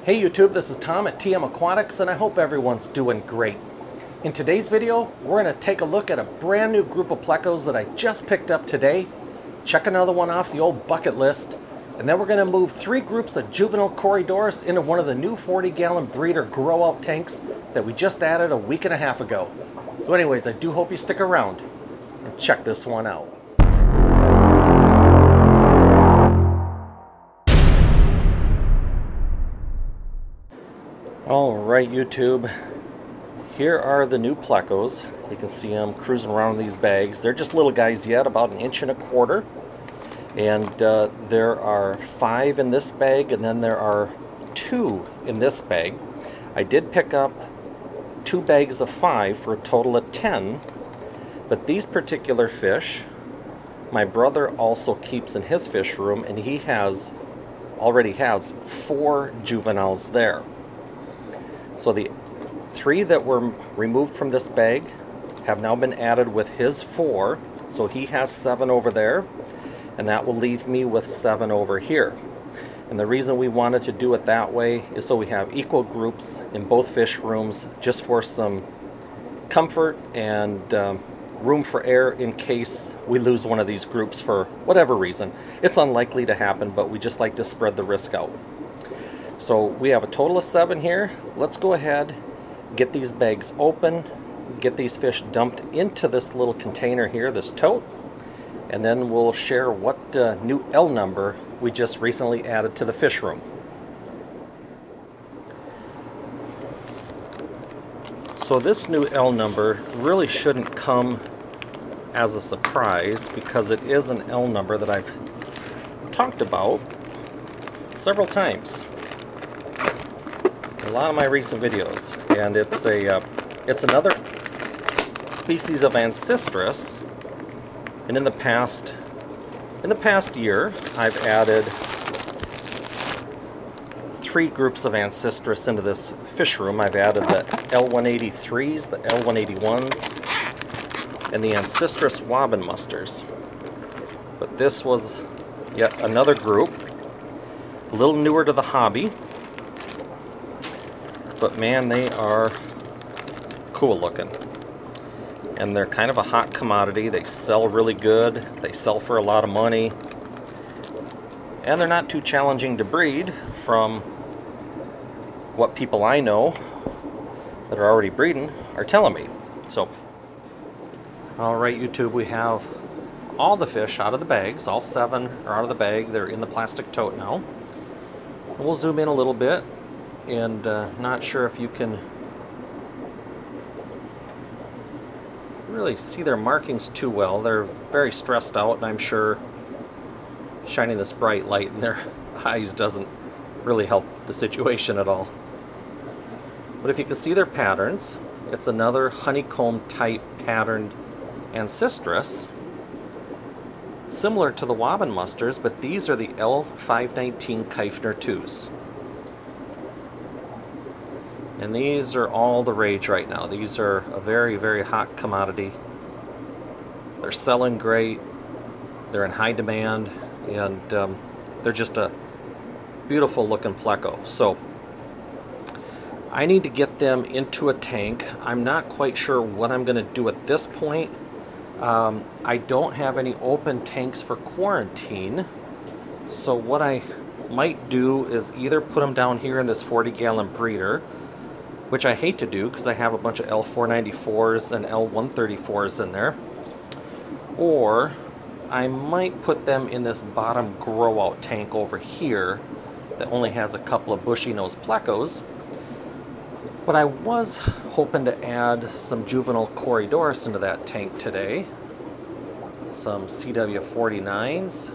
Hey YouTube, this is Tom at TM Aquatics and I hope everyone's doing great. In today's video, we're going to take a look at a brand new group of Plecos that I just picked up today, check another one off the old bucket list, and then we're going to move 3 groups of juvenile Corydoras into one of the new 40-gallon breeder grow-out tanks that we just added a week and a half ago. So anyways, I do hope you stick around and check this one out. Alright YouTube, here are the new Plecos. You can see them cruising around in these bags. They're just little guys yet, about 1.25 inches. And there are 5 in this bag, and then there are 2 in this bag. I did pick up 2 bags of 5 for a total of 10. But these particular fish, my brother also keeps in his fish room, and he already has 4 juveniles there. So the 3 that were removed from this bag have now been added with his 4. So he has 7 over there, and that will leave me with 7 over here. And the reason we wanted to do it that way is so we have equal groups in both fish rooms, just for some comfort and room for error in case we lose one of these groups for whatever reason. It's unlikely to happen, but we just like to spread the risk out. So we have a total of 7 here. Let's go ahead, get these bags open, get these fish dumped into this little container here, this tote, and then we'll share what new L number we just recently added to the fish room. So this new L number really shouldn't come as a surprise because it is an L number that I've talked about several times. A lot of my recent videos, and it's another species of Ancestris, and in the past year I've added 3 groups of Ancestris into this fish room. I've added the L183s, the L181s, and the Ancestris Wobbin Musters. But this was yet another group, a little newer to the hobby. But man, they are cool looking. And they're kind of a hot commodity. They sell really good. They sell for a lot of money. And they're not too challenging to breed from what people I know that are already breeding are telling me. So, alright YouTube, we have all the fish out of the bags. All 7 are out of the bag. They're in the plastic tote now. And we'll zoom in a little bit. And not sure if you can really see their markings too well. They're very stressed out, and I'm sure shining this bright light in their eyes doesn't really help the situation at all. But if you can see their patterns, it's another honeycomb type patterned Ancestris, similar to the Wobbin Musters, but these are the L519 Keifner 2s. And these are all the rage right now. These are a very, very hot commodity. They're selling great. They're in high demand. And they're just a beautiful looking Pleco. So I need to get them into a tank. I'm not quite sure what I'm going to do at this point. I don't have any open tanks for quarantine. So what I might do is either put them down here in this 40-gallon breeder, which I hate to do because I have a bunch of L494s and L134s in there. Or I might put them in this bottom grow-out tank over here that only has a couple of bushy-nosed Plecos. But I was hoping to add some juvenile Corydoras into that tank today. Some CW49s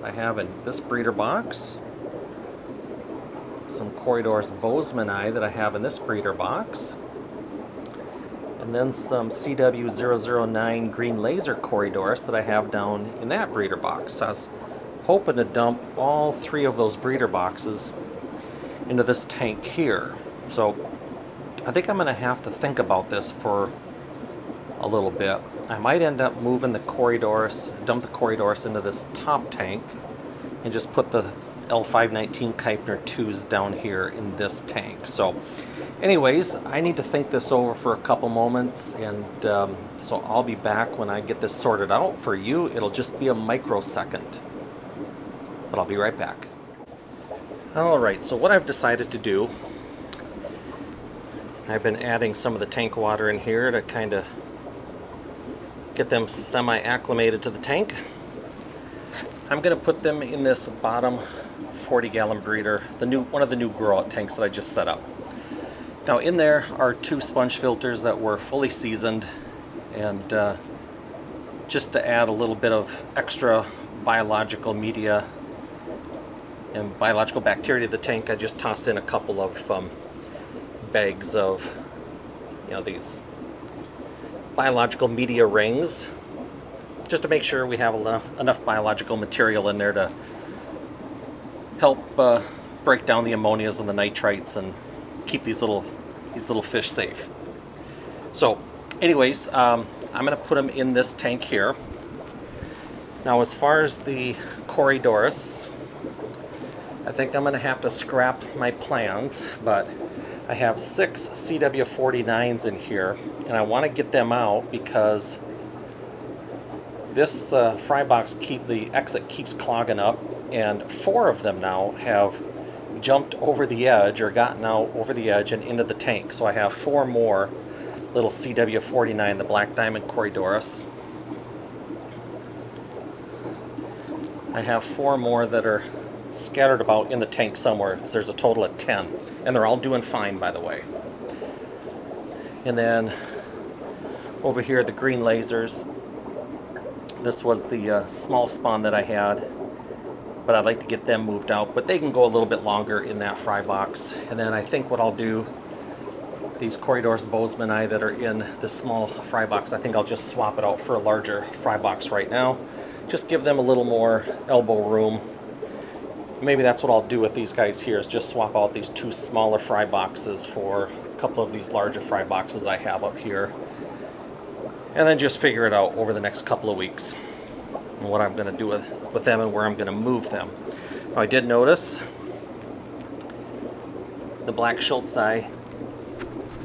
I have in this breeder box. Some Corydoras bozemanii that I have in this breeder box, and then some CW009 green laser Corydoras that I have down in that breeder box. I was hoping to dump all 3 of those breeder boxes into this tank here. So I think I'm going to have to think about this for a little bit. I might end up moving the Corydoras, dump the Corydoras into this top tank, and just put the L519 Kuiper 2s down here in this tank. So anyways, I need to think this over for a couple moments, and so I'll be back when I get this sorted out. For you, it'll just be a microsecond, but I'll be right back. Alright, so what I've decided to do, I've been adding some of the tank water in here to kind of get them semi-acclimated to the tank. I'm going to put them in this bottom 40-gallon breeder, one of the new grow-out tanks that I just set up. Now in there are 2 sponge filters that were fully seasoned, and just to add a little bit of extra biological media and biological bacteria to the tank, I just tossed in a couple of bags of, you know, these biological media rings, just to make sure we have enough biological material in there to help break down the ammonias and the nitrites and keep these little fish safe. So anyways, I'm going to put them in this tank here. Now as far as the Corydoras, I think I'm going to have to scrap my plans, but I have 6 CW49s in here, and I want to get them out because this fry box the exit keeps clogging up, and 4 of them now have jumped over the edge or gotten out over the edge and into the tank. So I have 4 more little CW49, the black diamond Corydoras. I have 4 more that are scattered about in the tank somewhere, because there's a total of 10, and they're all doing fine, by the way. And then over here, the green lasers. This was the small spawn that I had, but I'd like to get them moved out, but they can go a little bit longer in that fry box. And then I think what I'll do, these Corydoras bozemanii that are in this small fry box, I think I'll just swap it out for a larger fry box right now. Just give them a little more elbow room. Maybe that's what I'll do with these guys here, is just swap out these 2 smaller fry boxes for a couple of these larger fry boxes I have up here. And then just figure it out over the next couple of weeks and what I'm going to do with them and where I'm going to move them. Now, I did notice the black Schultzii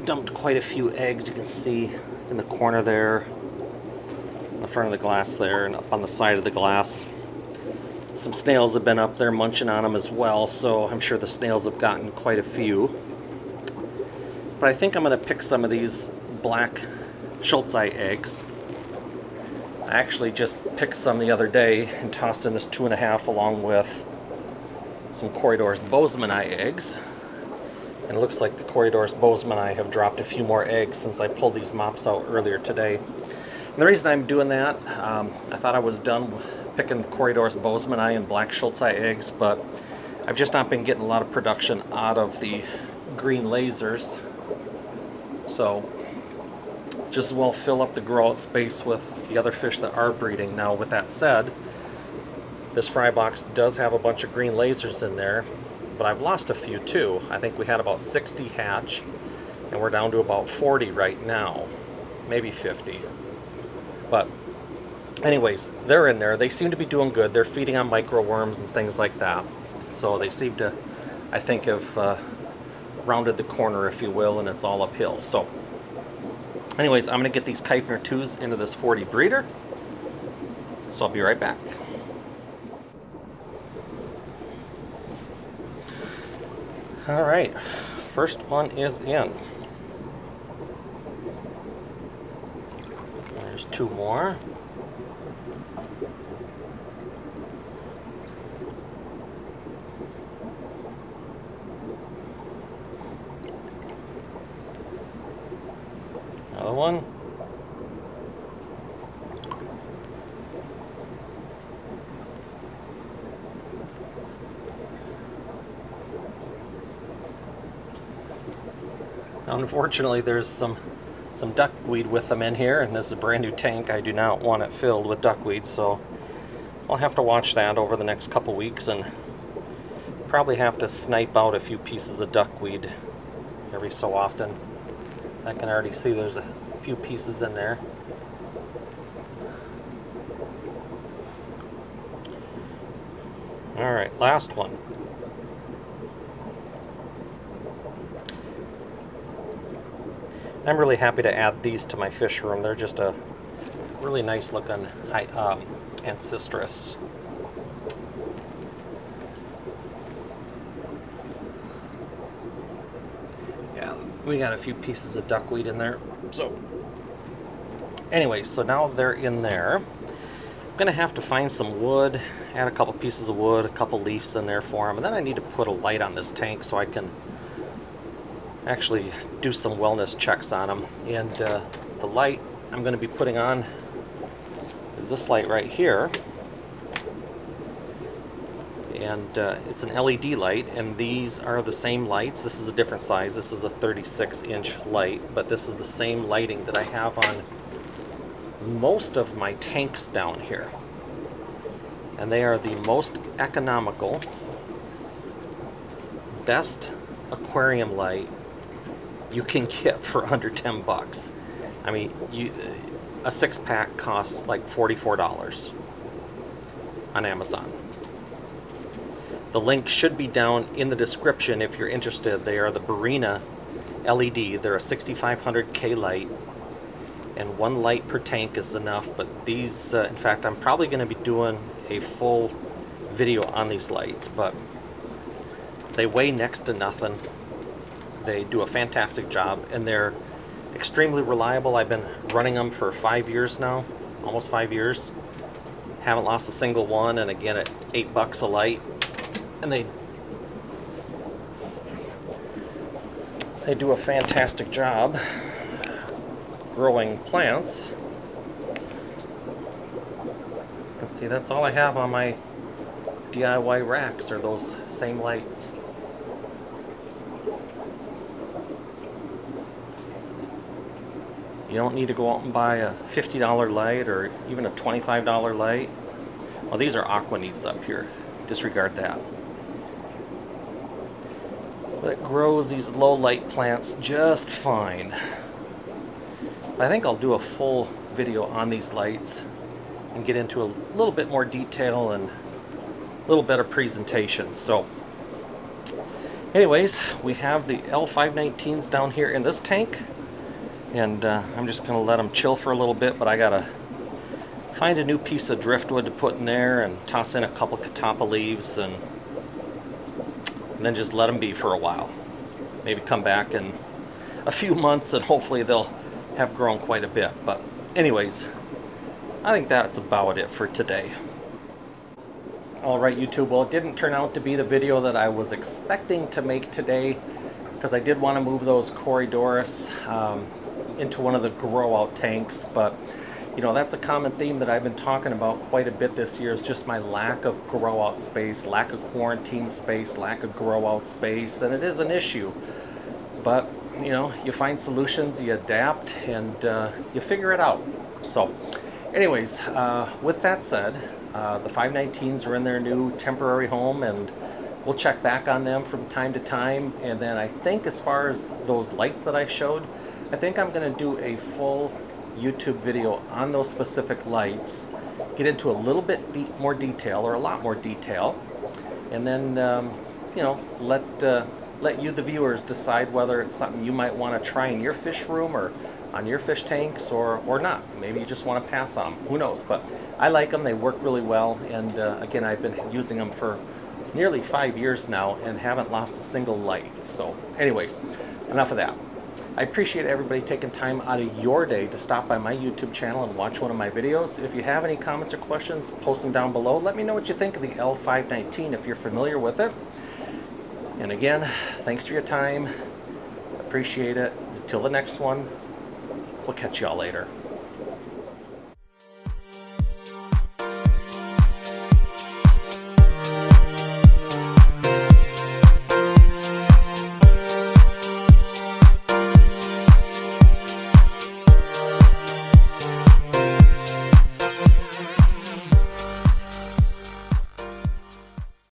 dumped quite a few eggs. You can see in the corner there, in the front of the glass there, and up on the side of the glass. Some snails have been up there munching on them as well, so I'm sure the snails have gotten quite a few. But I think I'm going to pick some of these black Schultzii eggs. I actually just picked some the other day and tossed in this 2.5 along with some Corydoras bozemanii eggs. And it looks like the Corydoras bozemanii have dropped a few more eggs since I pulled these mops out earlier today. And the reason I'm doing that, I thought I was done picking Corydoras bozemanii and black Schultzii eggs, but I've just not been getting a lot of production out of the green lasers. So just as well fill up the grow out space with the other fish that are breeding. Now with that said, this fry box does have a bunch of green lasers in there, but I've lost a few too. I think we had about 60 hatch, and we're down to about 40 right now, maybe 50. But anyways, they're in there. They seem to be doing good. They're feeding on microworms and things like that. So they seem to, I think, have rounded the corner, if you will, and it's all uphill. So anyways, I'm going to get these Kuiper 2s into this 40 breeder. So I'll be right back. Alright, first one is in. There's 2 more. Another one. Unfortunately, there's some duckweed with them in here, and this is a brand new tank. I do not want it filled with duckweed, so I'll have to watch that over the next couple weeks and probably have to snipe out a few pieces of duckweed every so often. I can already see there's a few pieces in there. Alright, last one. I'm really happy to add these to my fish room. They're just a really nice looking ancestris. Yeah, we got a few pieces of duckweed in there. So anyway, so now they're in there. I'm gonna have to find some wood, add a couple pieces of wood, a couple leaves in there for them, and then I need to put a light on this tank so I can actually do some wellness checks on them. And the light I'm going to be putting on is this light right here, and it's an LED light, and these are the same lights. This is a different size. This is a 36-inch light, but this is the same lighting that I have on most of my tanks down here, and they are the most economical, best aquarium light you can get for under 10 bucks. I mean, a 6-pack costs like $44 on Amazon. The link should be down in the description if you're interested. They are the Barina LED. They're a 6500K light, and one light per tank is enough. But these, in fact, I'm probably going to be doing a full video on these lights, but they weigh next to nothing. They do a fantastic job, and they're extremely reliable. I've been running them for 5 years now, almost 5 years. Haven't lost a single one, and again at $8 a light. And they do a fantastic job growing plants. You can see that's all I have on my DIY racks are those same lights. You don't need to go out and buy a $50 light or even a $25 light. Well, these are aquanids up here. Disregard that. But it grows these low light plants just fine. I think I'll do a full video on these lights and get into a little bit more detail and a little better presentation. So anyways, we have the L519s down here in this tank. And I'm just going to let them chill for a little bit, but I got to find a new piece of driftwood to put in there and toss in a couple catappa leaves and then just let them be for a while. Maybe come back in a few months and hopefully they'll have grown quite a bit. But anyways, I think that's about it for today. Alright YouTube, well it didn't turn out to be the video that I was expecting to make today because I did want to move those Corydoras into one of the grow out tanks, but you know, that's a common theme that I've been talking about quite a bit this year, is just my lack of grow out space, lack of quarantine space, lack of grow out space, and it is an issue. But you know, you find solutions, you adapt, and you figure it out. So anyways, with that said, the 519s are in their new temporary home, and we'll check back on them from time to time. And then I think as far as those lights that I showed, I think I'm going to do a full YouTube video on those specific lights, get into a little bit more detail, or a lot more detail, and then you know, let you the viewers decide whether it's something you might want to try in your fish room or on your fish tanks or not. Maybe you just want to pass on them, who knows. But I like them, they work really well, and again, I've been using them for nearly 5 years now and haven't lost a single light. So anyways, enough of that. I appreciate everybody taking time out of your day to stop by my YouTube channel and watch one of my videos. If you have any comments or questions, post them down below. Let me know what you think of the L519 if you're familiar with it. And again, thanks for your time. Appreciate it. Until the next one, we'll catch y'all later.